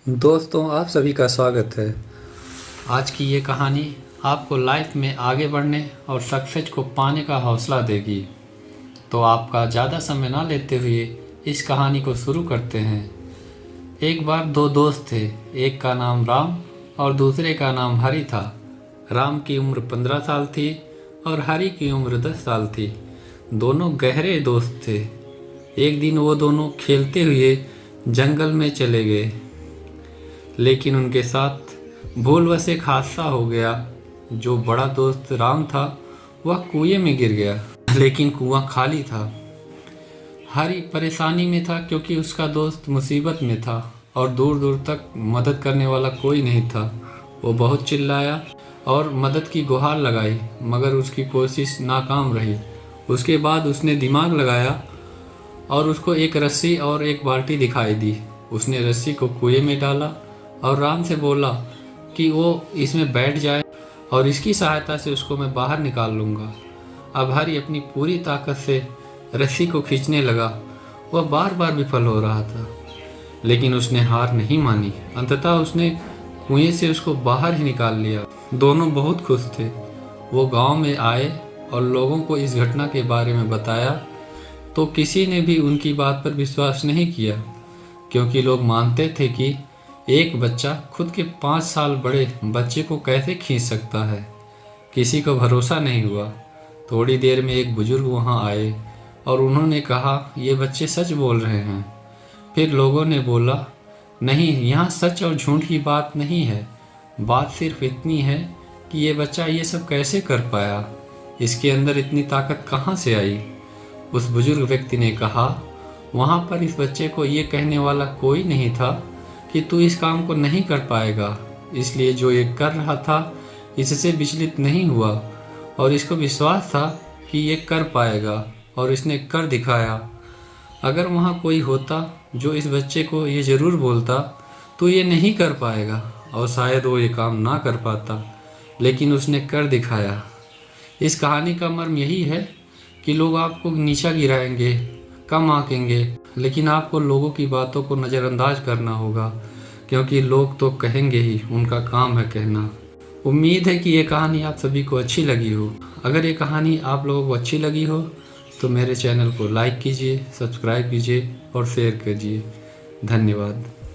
दोस्तों, आप सभी का स्वागत है। आज की ये कहानी आपको लाइफ में आगे बढ़ने और सक्सेस को पाने का हौसला देगी। तो आपका ज़्यादा समय ना लेते हुए इस कहानी को शुरू करते हैं। एक बार दो दोस्त थे, एक का नाम राम और दूसरे का नाम हरि था। राम की उम्र 15 साल थी और हरि की उम्र 10 साल थी। दोनों गहरे दोस्त थे। एक दिन वो दोनों खेलते हुए जंगल में चले गए, लेकिन उनके साथ भूलवश एक हादसा हो गया। जो बड़ा दोस्त राम था वह कुएं में गिर गया, लेकिन कुआं खाली था। हरि परेशानी में था क्योंकि उसका दोस्त मुसीबत में था और दूर दूर तक मदद करने वाला कोई नहीं था। वो बहुत चिल्लाया और मदद की गुहार लगाई, मगर उसकी कोशिश नाकाम रही। उसके बाद उसने दिमाग लगाया और उसको एक रस्सी और एक बाल्टी दिखाई दी। उसने रस्सी को कुएं में डाला और राम से बोला कि वो इसमें बैठ जाए और इसकी सहायता से उसको मैं बाहर निकाल लूँगा। अब हरि अपनी पूरी ताकत से रस्सी को खींचने लगा। वह बार बार विफल हो रहा था, लेकिन उसने हार नहीं मानी। अंततः उसने कुएं से उसको बाहर ही निकाल लिया। दोनों बहुत खुश थे। वो गांव में आए और लोगों को इस घटना के बारे में बताया, तो किसी ने भी उनकी बात पर विश्वास नहीं किया, क्योंकि लोग मानते थे कि एक बच्चा खुद के 5 साल बड़े बच्चे को कैसे खींच सकता है। किसी को भरोसा नहीं हुआ। थोड़ी देर में एक बुजुर्ग वहां आए और उन्होंने कहा, ये बच्चे सच बोल रहे हैं। फिर लोगों ने बोला, नहीं, यहाँ सच और झूठ की बात नहीं है। बात सिर्फ इतनी है कि ये बच्चा ये सब कैसे कर पाया, इसके अंदर इतनी ताकत कहाँ से आई। उस बुजुर्ग व्यक्ति ने कहा, वहाँ पर इस बच्चे को ये कहने वाला कोई नहीं था कि तू इस काम को नहीं कर पाएगा, इसलिए जो ये कर रहा था इससे विचलित नहीं हुआ और इसको विश्वास था कि ये कर पाएगा और इसने कर दिखाया। अगर वहाँ कोई होता जो इस बच्चे को ये ज़रूर बोलता तो ये नहीं कर पाएगा और शायद वो ये काम ना कर पाता, लेकिन उसने कर दिखाया। इस कहानी का मर्म यही है कि लोग आपको नीचा गिराएंगे, कम आंकेंगे, लेकिन आपको लोगों की बातों को नज़रअंदाज करना होगा, क्योंकि लोग तो कहेंगे ही, उनका काम है कहना। उम्मीद है कि ये कहानी आप सभी को अच्छी लगी हो। अगर ये कहानी आप लोगों को अच्छी लगी हो तो मेरे चैनल को लाइक कीजिए, सब्सक्राइब कीजिए और शेयर कीजिए। धन्यवाद।